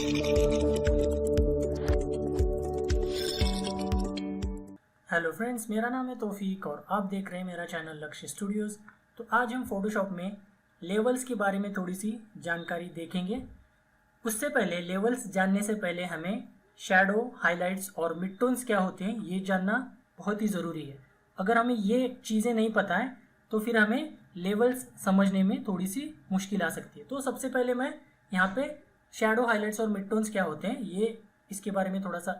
Hello friends, मेरा नाम है तौफीक और आप देख रहे हैं मेरा चैनल लक्ष्य स्टूडियोज़। तो आज हम फोटोशॉप में लेवल्स के बारे में थोड़ी सी जानकारी देखेंगे। उससे पहले लेवल्स जानने से पहले हमें शैडो, हाइलाइट्स और मिड टोन्स क्या होते हैं ये जानना बहुत ही ज़रूरी है। अगर हमें ये चीज़ें नहीं पता है तो फिर हमें लेवल्स समझने में थोड़ी सी मुश्किल आ सकती है। तो सबसे पहले मैं यहाँ पे शैडो, हाइलाइट्स और मिड टोन्स क्या होते हैं ये इसके बारे में थोड़ा सा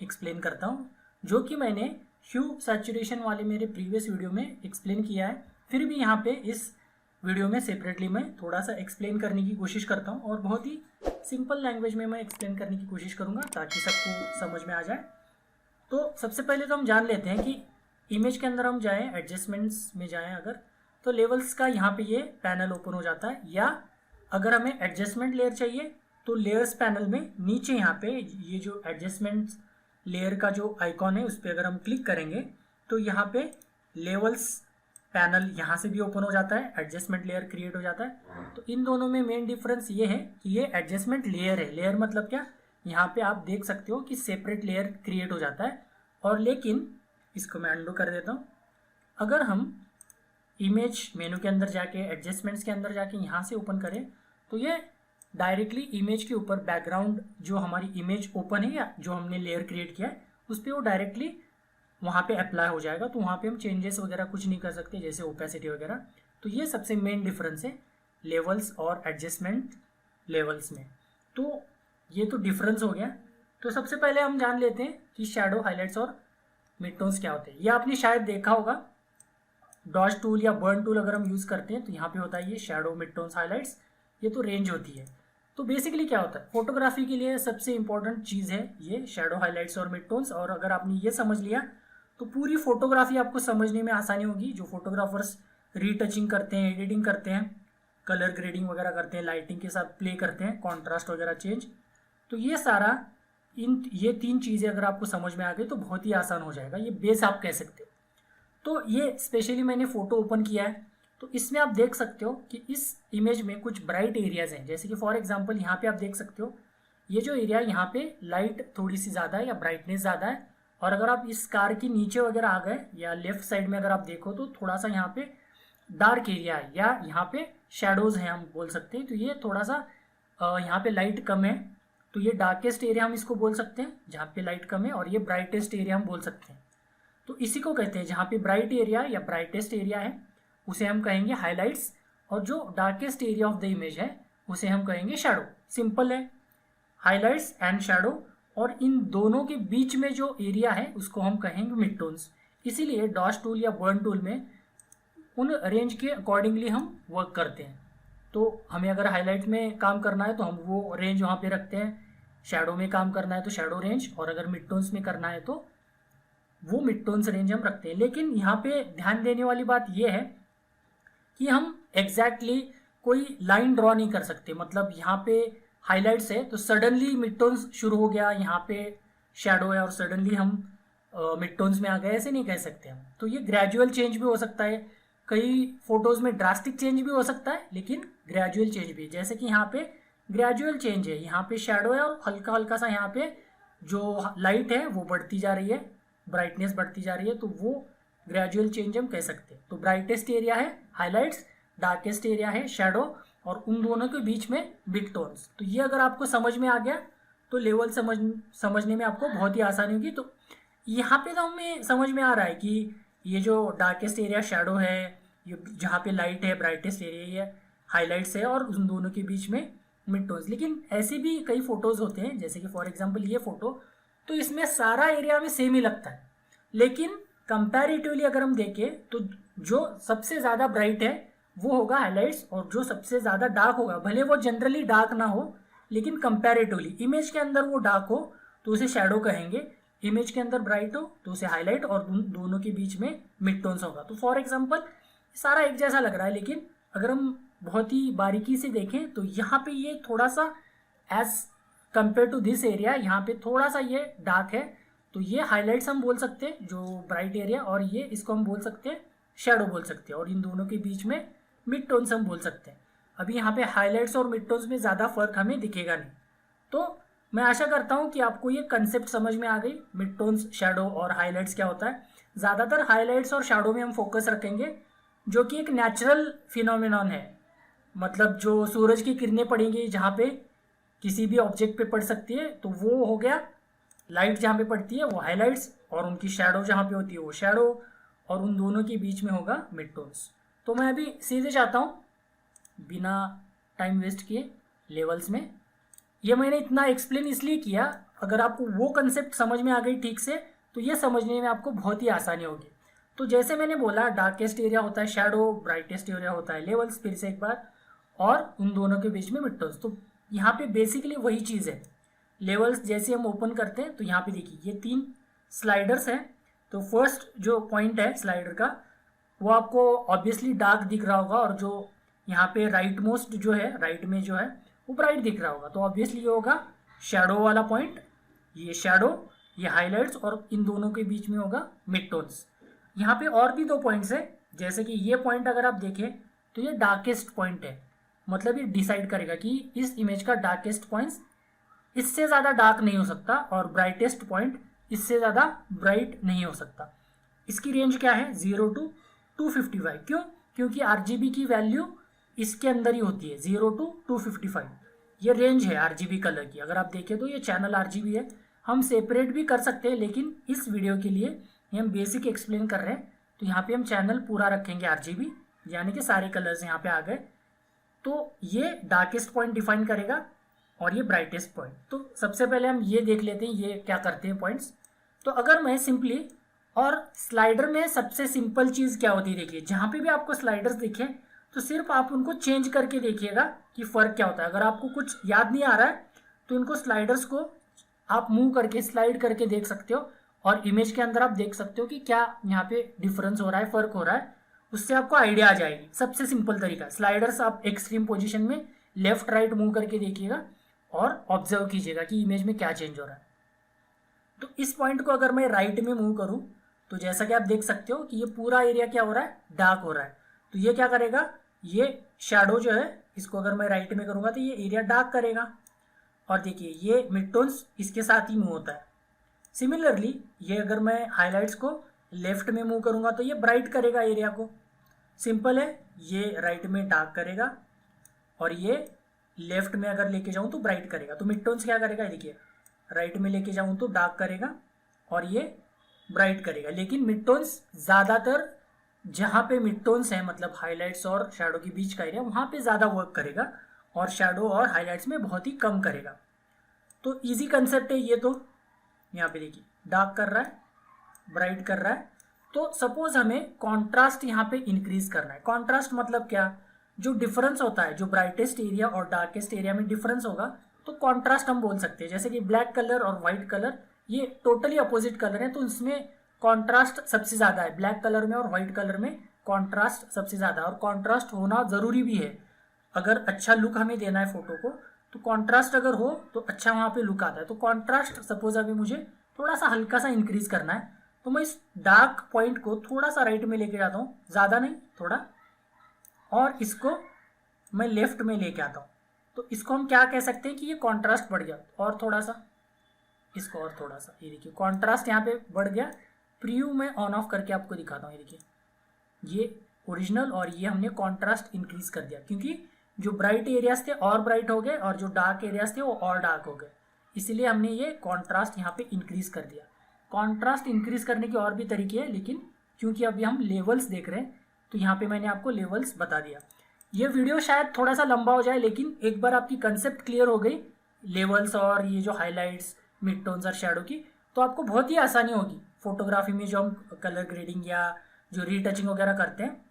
एक्सप्लेन करता हूँ, जो कि मैंने ह्यू सैचुरेशन वाले मेरे प्रीवियस वीडियो में एक्सप्लेन किया है। फिर भी यहाँ पे इस वीडियो में सेपरेटली मैं थोड़ा सा एक्सप्लेन करने की कोशिश करता हूँ और बहुत ही सिंपल लैंग्वेज में मैं एक्सप्लेन करने की कोशिश करूँगा ताकि सबको समझ में आ जाए। तो सबसे पहले तो हम जान लेते हैं कि इमेज के अंदर हम जाएँ, एडजस्टमेंट्स में जाएँ अगर, तो लेवल्स का यहाँ पे ये पैनल ओपन हो जाता है। या अगर हमें एडजस्टमेंट लेयर चाहिए तो लेयर्स पैनल में नीचे यहाँ पे ये जो एडजस्टमेंट्स लेयर का जो आइकॉन है उस पर अगर हम क्लिक करेंगे तो यहाँ पे लेवल्स पैनल यहाँ से भी ओपन हो जाता है, एडजस्टमेंट लेयर क्रिएट हो जाता है। तो इन दोनों में मेन डिफरेंस ये है कि ये एडजस्टमेंट लेयर है। लेयर मतलब क्या, यहाँ पे आप देख सकते हो कि सेपरेट लेयर क्रिएट हो जाता है। और लेकिन इसको मैं अंडू कर देता हूँ। अगर हम इमेज मेनू के अंदर जाके, एडजस्टमेंट्स के अंदर जाके यहाँ से ओपन करें तो ये डायरेक्टली इमेज के ऊपर बैकग्राउंड जो हमारी इमेज ओपन है या जो हमने लेयर क्रिएट किया है उस पर वो डायरेक्टली वहाँ पे अप्लाई हो जाएगा। तो वहाँ पे हम चेंजेस वगैरह कुछ नहीं कर सकते, जैसे ओपेसिटी वगैरह। तो ये सबसे मेन डिफरेंस है लेवल्स और एडजस्टमेंट लेवल्स में। तो ये तो डिफरेंस हो गया। तो सबसे पहले हम जान लेते हैं कि शैडो, हाईलाइट्स और मिड टोन्स क्या होते हैं। ये आपने शायद देखा होगा, डॉज टूल या बर्न टूल अगर हम यूज़ करते हैं तो यहाँ पे होता है ये शैडो, मिड टोन्स, हाईलाइट्स। ये तो रेंज होती है। तो बेसिकली क्या होता है, फोटोग्राफी के लिए सबसे इंपॉर्टेंट चीज़ है ये शैडो, हाइलाइट्स और मिड टोन्स। और अगर आपने ये समझ लिया तो पूरी फोटोग्राफी आपको समझने में आसानी होगी। जो फोटोग्राफर्स रीटचिंग करते हैं, एडिटिंग करते हैं, कलर ग्रेडिंग वगैरह करते हैं, लाइटिंग के साथ प्ले करते हैं, कॉन्ट्रास्ट वगैरह चेंज, तो ये सारा ये तीन चीज़ें अगर आपको समझ में आ गई तो बहुत ही आसान हो जाएगा। ये बेस आप कह सकते हो। तो ये स्पेशली मैंने फ़ोटो ओपन किया है तो इसमें आप देख सकते हो कि इस इमेज में कुछ ब्राइट एरियाज़ हैं। जैसे कि फॉर एग्जांपल यहाँ पे आप देख सकते हो ये जो एरिया, यहाँ पे लाइट थोड़ी सी ज़्यादा है या ब्राइटनेस ज़्यादा है। और अगर आप इस कार के नीचे वगैरह आ गए या लेफ्ट साइड में अगर आप देखो तो थोड़ा सा यहाँ पे डार्क एरिया है या यहाँ पे शेडोज़ हैं हम बोल सकते हैं। तो ये थोड़ा सा यहाँ पे लाइट कम है, तो ये डार्केस्ट एरिया हम इसको बोल सकते हैं जहाँ पे लाइट कम है, और ये ब्राइटेस्ट एरिया हम बोल सकते हैं। तो इसी को कहते हैं, जहाँ पे ब्राइट एरिया या ब्राइटेस्ट एरिया है उसे हम कहेंगे हाइलाइट्स, और जो darkest area of the image है उसे हम कहेंगे शैडो। सिंपल है, हाइलाइट्स एंड शैडो। और इन दोनों के बीच में जो एरिया है उसको हम कहेंगे मिड टोन्स। इसीलिए डॉज टूल या बर्न टूल में उन रेंज के अकॉर्डिंगली हम वर्क करते हैं। तो हमें अगर हाईलाइट में काम करना है तो हम वो रेंज वहाँ पे रखते हैं, शैडो में काम करना है तो शैडो रेंज, और अगर मिड टोन्स में करना है तो वो मिड टोन्स रेंज हम रखते हैं। लेकिन यहाँ पे ध्यान देने वाली बात यह है कि हम एग्जैक्टली कोई लाइन ड्रॉ नहीं कर सकते। मतलब यहाँ पे हाइलाइट्स है तो सडनली मिड टोन्स शुरू हो गया, यहाँ पे शैडो है और सडनली हम मिड टोन्स में आ गए, ऐसे नहीं कह सकते हम। तो ये ग्रेजुअल चेंज भी हो सकता है, कई फोटोज़ में ड्रास्टिक चेंज भी हो सकता है, लेकिन ग्रेजुअल चेंज भी। जैसे कि यहाँ पे ग्रेजुअल चेंज है, यहाँ पे शैडो है और हल्का हल्का सा यहाँ पे जो लाइट है वो बढ़ती जा रही है, ब्राइटनेस बढ़ती जा रही है, तो वो ग्रेजुअल चेंज हम कह सकते हैं। तो ब्राइटेस्ट एरिया है हाइलाइट्स, डार्केस्ट एरिया है शैडो, और उन दोनों के बीच में मिड टोन्स। तो ये अगर आपको समझ में आ गया तो लेवल समझने में आपको बहुत ही आसानी होगी। तो यहाँ पे तो हमें समझ में आ रहा है कि ये जो डार्केस्ट एरिया शैडो है, ये जहाँ पे लाइट है ब्राइटेस्ट एरिया ये हाइलाइट्स है, और उन दोनों के बीच में मिड टोन्स। लेकिन ऐसे भी कई फोटोज़ होते हैं, जैसे कि फॉर एग्जांपल ये फोटो, तो इसमें सारा एरिया में सेम ही लगता है, लेकिन कंपैरेटिवली अगर हम देखें तो जो सबसे ज़्यादा ब्राइट है वो होगा हाइलाइट्स, और जो सबसे ज़्यादा डार्क होगा, भले वो जनरली डार्क ना हो लेकिन कंपैरेटिवली इमेज के अंदर वो डार्क हो तो उसे शैडो कहेंगे, इमेज के अंदर ब्राइट हो तो उसे हाईलाइट, और दोनों के बीच में मिड टोन्स होगा। तो फॉर एग्जांपल सारा एक जैसा लग रहा है, लेकिन अगर हम बहुत ही बारीकी से देखें तो यहाँ पे ये थोड़ा सा as compare to this area यहाँ पे थोड़ा सा ये डार्क है, तो ये हाइलाइट्स हम बोल सकते हैं जो ब्राइट एरिया, और ये इसको हम बोल सकते हैं शैडो बोल सकते हैं, और इन दोनों के बीच में मिड टोन्स हम बोल सकते हैं। अभी यहाँ पे हाइलाइट्स और मिड टोन्स में ज़्यादा फर्क हमें दिखेगा नहीं। तो मैं आशा करता हूँ कि आपको ये कंसेप्ट समझ में आ गई, मिड टोन्स, शैडो और हाईलाइट्स क्या होता है। ज़्यादातर हाईलाइट्स और शैडो में हम फोकस रखेंगे, जो कि एक नेचुरल फिनोमिनॉन है, मतलब जो सूरज की किरणें पड़ेंगी जहाँ पे किसी भी ऑब्जेक्ट पे पड़ सकती है, तो वो हो गया लाइट जहाँ पे पड़ती है वो हाईलाइट्स, और उनकी शैडो जहाँ पे होती है वो शैडो, और उन दोनों के बीच में होगा मिड टोन्स। तो मैं अभी सीधे जाता हूँ बिना टाइम वेस्ट किए लेवल्स में। ये मैंने इतना एक्सप्लेन इसलिए किया, अगर आपको वो कंसेप्ट समझ में आ गई ठीक से तो ये समझने में आपको बहुत ही आसानी होगी। तो जैसे मैंने बोला, डार्केस्ट एरिया होता है शैडो, ब्राइटेस्ट एरिया होता है लेवल्स, फिर से एक बार, और उन दोनों के बीच में मिड टोन्स। तो यहाँ पे बेसिकली वही चीज़ है। लेवल्स जैसे हम ओपन करते हैं तो यहाँ पे देखिए ये 3 स्लाइडर्स हैं। तो फर्स्ट जो पॉइंट है स्लाइडर का वो आपको ऑब्वियसली डार्क दिख रहा होगा, और जो यहाँ पे राइट मोस्ट जो है, राइट में जो है वो ब्राइट दिख रहा होगा। तो ऑब्वियसली ये होगा शैडो वाला पॉइंट, ये शैडो, ये हाईलाइट्स, और इन दोनों के बीच में होगा मिड टोन्स। यहाँ पे और भी 2 पॉइंट्स है, जैसे कि ये पॉइंट अगर आप देखें तो ये डार्केस्ट पॉइंट है, मतलब ये डिसाइड करेगा कि इस इमेज का डार्केस्ट पॉइंट्स इससे ज़्यादा डार्क नहीं हो सकता, और ब्राइटेस्ट पॉइंट इससे ज़्यादा ब्राइट नहीं हो सकता। इसकी रेंज क्या है, 0 to 255। क्यों? क्योंकि RGB की वैल्यू इसके अंदर ही होती है, 0 to 255। ये रेंज है RGB कलर की। अगर आप देखें तो ये चैनल RGB है, हम सेपरेट भी कर सकते हैं, लेकिन इस वीडियो के लिए ये हम बेसिक एक्सप्लेन कर रहे हैं, तो यहाँ पे हम चैनल पूरा रखेंगे RGB, यानी कि सारे कलर्स यहाँ पे आ गए। तो ये डार्केस्ट पॉइंट डिफाइन करेगा और ये ब्राइटेस्ट पॉइंट। तो सबसे पहले हम ये देख लेते हैं ये क्या करते हैं पॉइंट्स। तो अगर मैं सिंपली, और स्लाइडर में सबसे सिंपल चीज़ क्या होती है, देखिए जहाँ पे भी आपको स्लाइडर्स दिखे तो सिर्फ आप उनको चेंज करके देखिएगा कि फ़र्क क्या होता है। अगर आपको कुछ याद नहीं आ रहा है तो इनको स्लाइडर्स को आप मूव करके, स्लाइड करके देख सकते हो, और इमेज के अंदर आप देख सकते हो कि क्या यहाँ पे डिफरेंस हो रहा है, फ़र्क हो रहा है, उससे आपको आइडिया आ जाएगी। सबसे सिंपल तरीका, स्लाइडर्स आप एक्सट्रीम पोजीशन में लेफ्ट राइट मूव करके देखिएगा और ऑब्जर्व कीजिएगा कि इमेज में क्या चेंज हो रहा है। तो इस पॉइंट को अगर मैं राइट में मूव करूं तो जैसा कि आप देख सकते हो कि ये पूरा एरिया क्या हो रहा है, डार्क हो रहा है। तो ये क्या करेगा, ये शैडो जो है इसको अगर मैं राइट में करूंगा तो ये एरिया डार्क करेगा, और देखिए ये मिड टोन्स इसके साथ ही मूव होता है। सिमिलरली ये अगर मैं हाईलाइट्स को लेफ्ट में मूव करूंगा तो ये ब्राइट करेगा एरिया को। सिंपल है, ये राइट में डार्क करेगा और ये लेफ्ट में अगर लेके जाऊं तो ब्राइट करेगा। तो मिड टोन्स क्या करेगा, देखिए राइट में लेके जाऊं तो डार्क करेगा और ये ब्राइट करेगा। लेकिन मिड टोन्स ज़्यादातर जहाँ पे मिड टोन्स है, मतलब हाईलाइट्स और शैडो के बीच का एरिया, वहाँ पे ज़्यादा वर्क करेगा, और शैडो और हाईलाइट्स में बहुत ही कम करेगा। तो इजी कंसेप्ट है ये। तो यहाँ पे देखिए डार्क कर रहा है, ब्राइट कर रहा है। तो सपोज हमें कॉन्ट्रास्ट यहाँ पे इंक्रीज करना है। कॉन्ट्रास्ट मतलब क्या, जो डिफरेंस होता है, जो ब्राइटेस्ट एरिया और डार्केस्ट एरिया में डिफरेंस होगा तो कॉन्ट्रास्ट हम बोल सकते हैं। जैसे कि ब्लैक कलर और वाइट कलर ये टोटली अपोजिट कलर है, तो इसमें कॉन्ट्रास्ट सबसे ज़्यादा है। ब्लैक कलर में और वाइट कलर में कॉन्ट्रास्ट सबसे ज़्यादा, और कॉन्ट्रास्ट होना ज़रूरी भी है। अगर अच्छा लुक हमें देना है फोटो को तो कॉन्ट्रास्ट अगर हो तो अच्छा वहाँ पे लुक आता है। तो कॉन्ट्रास्ट सपोज अभी मुझे थोड़ा सा हल्का सा इंक्रीज करना है, तो मैं इस डार्क पॉइंट को थोड़ा सा राइट में लेके जाता हूँ, ज़्यादा नहीं थोड़ा, और इसको मैं लेफ्ट में लेके आता हूँ। तो इसको हम क्या कह सकते हैं कि ये कॉन्ट्रास्ट बढ़ गया। और थोड़ा सा इसको, और थोड़ा सा, ये देखिए कॉन्ट्रास्ट यहाँ पे बढ़ गया। प्रीव्यू में ऑन ऑफ करके आपको दिखाता हूँ, ये देखिए ये ओरिजिनल, और ये हमने कॉन्ट्रास्ट इंक्रीज कर दिया, क्योंकि जो ब्राइट एरियाज थे और ब्राइट हो गए और जो डार्क एरियाज थे वो और डार्क हो गए, इसलिए हमने ये कॉन्ट्रास्ट यहाँ पे इंक्रीज कर दिया। कॉन्ट्रास्ट इंक्रीज करने के और भी तरीके हैं, लेकिन क्योंकि अभी हम लेवल्स देख रहे हैं तो यहाँ पे मैंने आपको लेवल्स बता दिया। ये वीडियो शायद थोड़ा सा लंबा हो जाए, लेकिन एक बार आपकी कंसेप्ट क्लियर हो गई लेवल्स और ये जो हाईलाइट्स, मिड टोन्स और शैडो की, तो आपको बहुत ही आसानी होगी फोटोग्राफी में। जो हम कलर ग्रेडिंग या जो रीटचिंग वगैरह करते हैं,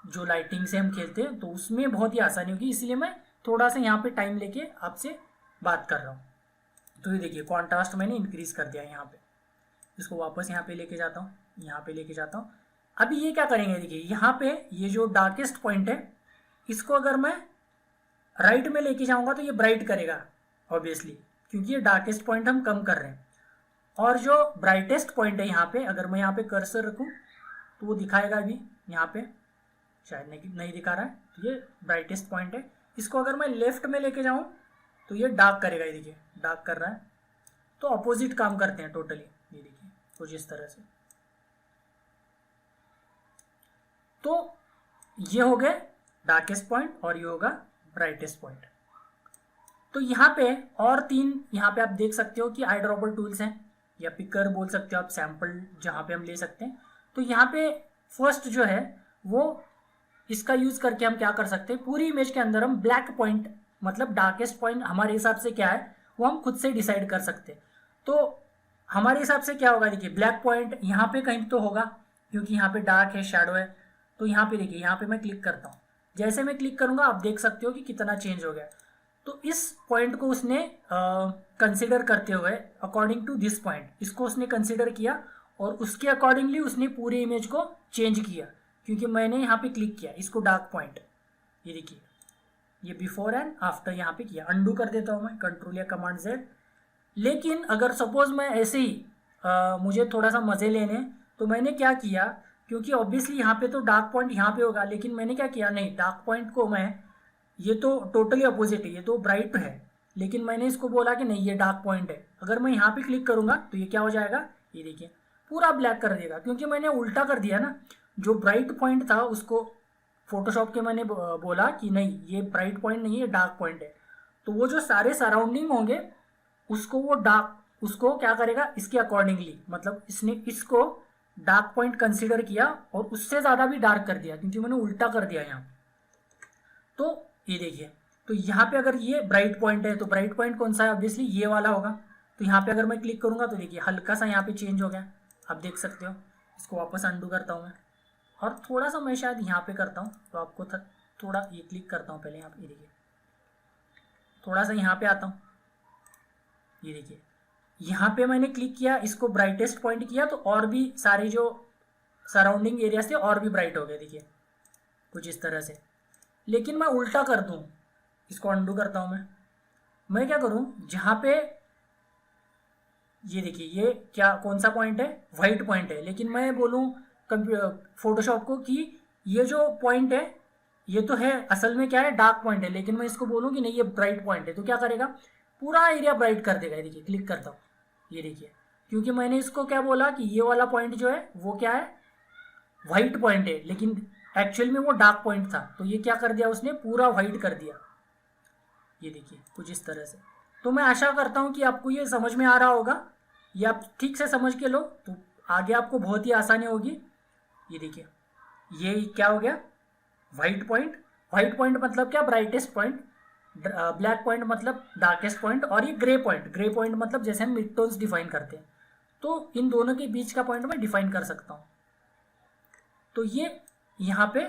जो लाइटिंग से हम खेलते हैं, तो उसमें बहुत ही आसानी होगी। इसलिए मैं थोड़ा सा यहाँ पे टाइम लेके आपसे बात कर रहा हूँ। तो ये देखिए कॉन्ट्रास्ट मैंने इंक्रीज कर दिया यहाँ पे। इसको वापस यहाँ पे लेके जाता हूँ, यहाँ पे लेके जाता हूँ। अभी ये क्या करेंगे, देखिए यहाँ पे ये जो डार्केस्ट पॉइंट है इसको अगर मैं राइट में लेके जाऊँगा तो ये ब्राइट करेगा ऑब्वियसली, क्योंकि ये डार्केस्ट पॉइंट हम कम कर रहे हैं। और जो ब्राइटेस्ट पॉइंट है यहाँ पे, अगर मैं यहाँ पे कर्सर रखूँ तो वो दिखाएगा अभी यहाँ पे, शायद नहीं दिखा रहा है। तो ये ब्राइटेस्ट पॉइंट है, इसको अगर मैं लेफ्ट में लेके जाऊँ तो ये डार्क करेगा। ये देखिए डार्क कर रहा है, तो अपोजिट काम करते हैं टोटली। ये देखिए कुछ इस तरह से। तो ये हो गए डार्केस्ट पॉइंट और ये होगा ब्राइटेस्ट पॉइंट। तो यहाँ पे और 3 यहाँ पे आप देख सकते हो कि आई ड्रॉपर टूल्स हैं, या पिकर बोल सकते हो आप, सैंपल जहाँ पे हम ले सकते हैं। तो यहाँ पे फर्स्ट जो है वो इसका यूज करके हम क्या कर सकते हैं, पूरी इमेज के अंदर हम ब्लैक पॉइंट मतलब डार्केस्ट पॉइंट हमारे हिसाब से क्या है वो हम खुद से डिसाइड कर सकते हैं। तो हमारे हिसाब से क्या होगा, देखिए ब्लैक पॉइंट यहाँ पे कहीं तो होगा, क्योंकि यहाँ पे डार्क है, शैडो है। तो यहाँ पे देखिए, यहाँ पे मैं क्लिक करता हूँ, जैसे मैं क्लिक करूंगा आप देख सकते हो कि कितना चेंज हो गया। तो इस पॉइंट को उसने कंसिडर करते हुए, अकॉर्डिंग टू दिस पॉइंट, इसको उसने कंसिडर किया और उसके अकॉर्डिंगली उसने पूरी इमेज को चेंज किया। क्योंकि मैंने यहाँ पे क्लिक किया इसको डार्क पॉइंट, ये देखिए ये बिफोर एंड आफ्टर यहाँ पे किया। अंडू कर देता हूँ मैं, कंट्रोल या कमांड Z। लेकिन अगर सपोज मैं ऐसे ही मुझे थोड़ा सा मज़े लेने, तो मैंने क्या किया, क्योंकि ऑब्वियसली यहाँ पे तो डार्क पॉइंट यहाँ पे होगा, लेकिन मैंने क्या किया, नहीं डार्क पॉइंट को मैं, ये तो टोटली अपोजिट है, ये तो ब्राइट है, लेकिन मैंने इसको बोला कि नहीं ये डार्क पॉइंट है। अगर मैं यहाँ पे क्लिक करूँगा तो ये क्या हो जाएगा, ये देखिए पूरा ब्लैक कर देगा, क्योंकि मैंने उल्टा कर दिया ना। जो ब्राइट पॉइंट था उसको फोटोशॉप के मैंने बोला कि नहीं ये ब्राइट पॉइंट नहीं है, डार्क पॉइंट है। तो वो जो सारे सराउंडिंग होंगे उसको वो डार्क, उसको क्या करेगा इसके अकॉर्डिंगली, मतलब इसने इसको डार्क पॉइंट कंसीडर किया और उससे ज़्यादा भी डार्क कर दिया, क्योंकि मैंने उल्टा कर दिया यहाँ। तो ये देखिए, तो यहाँ पे अगर ये ब्राइट पॉइंट है तो ब्राइट पॉइंट कौन सा है, ऑब्वियसली ये वाला होगा। तो यहाँ पे अगर मैं क्लिक करूँगा तो देखिए हल्का सा यहाँ पे चेंज हो गया, आप देख सकते हो। इसको वापस अंडू करता हूँ मैं, और थोड़ा सा मैं शायद यहाँ पे करता हूँ, तो आपको थोड़ा ये क्लिक करता हूँ पहले यहाँ पे, देखिए थोड़ा सा यहाँ पे आता हूँ, ये देखिए यहाँ पे मैंने क्लिक किया, इसको ब्राइटेस्ट पॉइंट किया, तो और भी सारे जो सराउंडिंग एरियाज थे और भी ब्राइट हो गए, देखिए कुछ इस तरह से। लेकिन मैं उल्टा कर दूँ, इसको अंडू करता हूँ मैं क्या करूँ, जहाँ पे ये देखिए ये क्या कौन सा पॉइंट है, वाइट पॉइंट है, लेकिन मैं बोलूँ फोटोशॉप को कि ये जो पॉइंट है ये तो है असल में क्या है, डार्क पॉइंट है, लेकिन मैं इसको बोलूँ कि नहीं ये ब्राइट पॉइंट है, तो क्या करेगा, पूरा एरिया ब्राइट कर देगा। देखिए क्लिक करता हूँ, ये देखिए, क्योंकि मैंने इसको क्या बोला कि ये वाला पॉइंट जो है वो क्या है, वाइट पॉइंट है, लेकिन एक्चुअल में वो डार्क पॉइंट था। तो ये क्या कर दिया उसने, पूरा वाइट कर दिया, ये देखिए कुछ इस तरह से। तो मैं आशा करता हूँ कि आपको ये समझ में आ रहा होगा, ये आप ठीक से समझ के लो तो आगे आपको बहुत ही आसानी होगी। ये देखिए ये क्या हो गया, वाइट पॉइंट, वाइट पॉइंट मतलब क्या, ब्राइटेस्ट पॉइंट, ब्लैक पॉइंट मतलब डार्केस्ट पॉइंट, और ये ग्रे पॉइंट, ग्रे पॉइंट मतलब जैसे हम मिड टोन्स डिफाइन करते हैं, तो इन दोनों के बीच का पॉइंट मैं डिफाइन कर सकता हूँ। तो ये यहाँ पे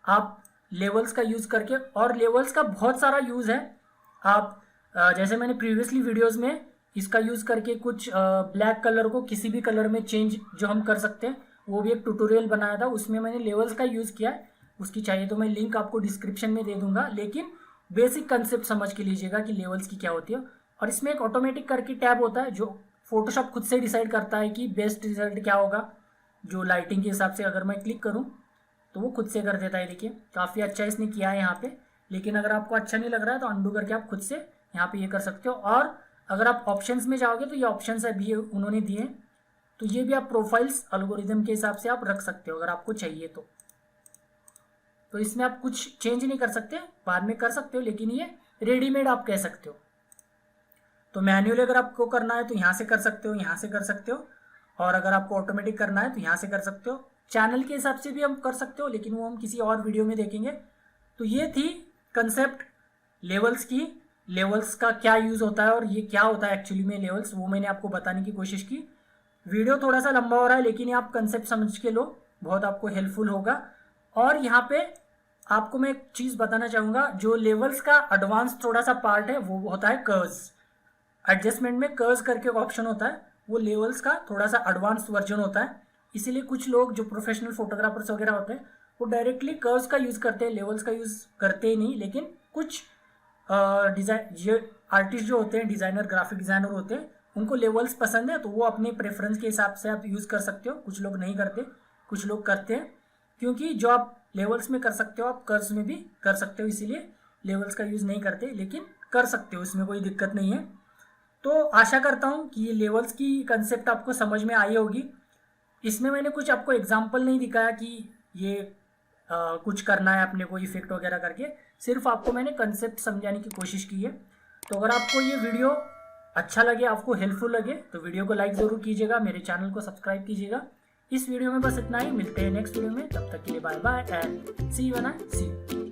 आप लेवल्स का यूज़ करके, और लेवल्स का बहुत सारा यूज़ है। आप जैसे मैंने प्रीवियसली वीडियोस में इसका यूज़ करके कुछ ब्लैक कलर को किसी भी कलर में चेंज जो हम कर सकते हैं, वो भी एक ट्यूटोरियल बनाया था, उसमें मैंने लेवल्स का यूज़ किया है। उसकी चाहिए तो मैं लिंक आपको डिस्क्रिप्शन में दे दूंगा, लेकिन बेसिक कंसेप्ट समझ के लीजिएगा कि लेवल्स की क्या होती है। और इसमें एक ऑटोमेटिक करके टैब होता है जो फोटोशॉप खुद से डिसाइड करता है कि बेस्ट रिजल्ट क्या होगा, जो लाइटिंग के हिसाब से। अगर मैं क्लिक करूँ तो वो खुद से कर देता है, देखिए काफ़ी अच्छा इसने किया है यहाँ पे। लेकिन अगर आपको अच्छा नहीं लग रहा है तो अंडू करके आप खुद से यहाँ पे ये कर सकते हो। और अगर आप ऑप्शंस में जाओगे तो ये ऑप्शंस अभी उन्होंने दिए हैं, तो ये भी आप प्रोफाइल्स एल्गोरिदम के हिसाब से आप रख सकते हो अगर आपको चाहिए तो इसमें आप कुछ चेंज नहीं कर सकते, बाद में कर सकते हो, लेकिन ये रेडीमेड आप कह सकते हो। तो मैन्युअली अगर आपको करना है तो यहाँ से कर सकते हो, यहाँ से कर सकते हो, और अगर आपको ऑटोमेटिक करना है तो यहाँ से कर सकते हो। चैनल के हिसाब से भी हम कर सकते हो, लेकिन वो हम किसी और वीडियो में देखेंगे। तो ये थी कंसेप्ट लेवल्स की, लेवल्स का क्या यूज़ होता है और ये क्या होता है एक्चुअली में लेवल्स, वो मैंने आपको बताने की कोशिश की। वीडियो थोड़ा सा लंबा हो रहा है, लेकिन ये आप कंसेप्ट समझ के लो, बहुत आपको हेल्पफुल होगा। और यहाँ पे आपको मैं एक चीज़ बताना चाहूँगा, जो लेवल्स का एडवांस थोड़ा सा पार्ट है वो होता है कर्व्स। एडजस्टमेंट में कर्व्स करके एक ऑप्शन होता है, वो लेवल्स का थोड़ा सा एडवांस वर्जन होता है। इसीलिए कुछ लोग जो प्रोफेशनल फोटोग्राफर्स वगैरह होते हैं वो डायरेक्टली कर्व्स का यूज़ करते हैं, लेवल्स का यूज़ करते ही नहीं। लेकिन कुछ ये आर्टिस्ट जो होते हैं, डिज़ाइनर, ग्राफिक डिज़ाइनर होते हैं, उनको लेवल्स पसंद है तो वो अपने प्रेफरेंस के हिसाब से आप यूज़ कर सकते हो। कुछ लोग नहीं करते, कुछ लोग करते हैं, क्योंकि जो आप लेवल्स में कर सकते हो आप कर्व्स में भी कर सकते हो, इसीलिए लेवल्स का यूज़ नहीं करते, लेकिन कर सकते हो, इसमें कोई दिक्कत नहीं है। तो आशा करता हूँ कि ये लेवल्स की कंसेप्ट आपको समझ में आई होगी। इसमें मैंने कुछ आपको एग्जाम्पल नहीं दिखाया कि ये कुछ करना है अपने को इफेक्ट वगैरह करके, सिर्फ आपको मैंने कंसेप्ट समझाने की कोशिश की है। तो अगर आपको ये वीडियो अच्छा लगे, आपको हेल्पफुल लगे, तो वीडियो को लाइक ज़रूर कीजिएगा, मेरे चैनल को सब्सक्राइब कीजिएगा। इस वीडियो में बस इतना ही, मिलते हैं नेक्स्ट वीडियो में, तब तक के लिए bye bye and see you.